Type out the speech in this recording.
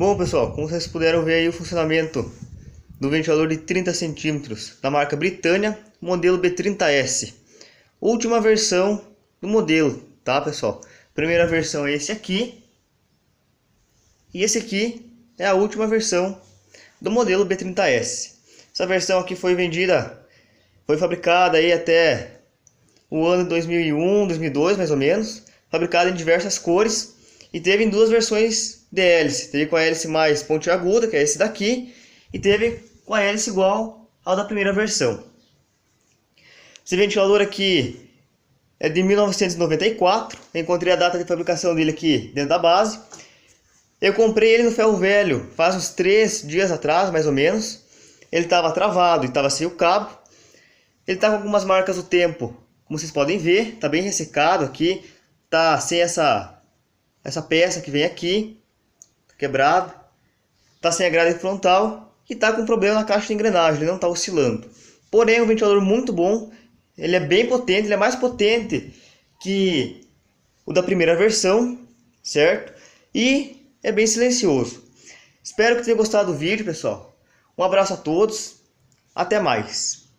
Bom pessoal, como vocês puderam ver aí o funcionamento do ventilador de 30 centímetros da marca Britânia, modelo B-30S. Última versão do modelo, tá pessoal? Primeira versão é esse aqui. E esse aqui é a última versão do modelo B-30S. Essa versão aqui foi fabricada aí até o ano 2001, 2002 mais ou menos. Fabricada em diversas cores e teve em duas versões de hélice. Teve com a hélice mais pontiaguda, que é esse daqui, e teve com a hélice igual ao da primeira versão. Esse ventilador aqui é de 1994. Eu encontrei a data de fabricação dele aqui dentro da base. Eu comprei ele no ferro velho faz uns 3 dias atrás, mais ou menos. Ele estava travado e estava sem o cabo. Ele está com algumas marcas do tempo, como vocês podem ver. Está bem ressecado aqui. Está sem essa peça que vem aqui, quebrado. Está sem a grade frontal e está com problema na caixa de engrenagem. Ele não está oscilando. Porém, é um ventilador muito bom. Ele é bem potente. Ele é mais potente que o da primeira versão, certo? E é bem silencioso. Espero que tenham gostado do vídeo, pessoal. Um abraço a todos. Até mais.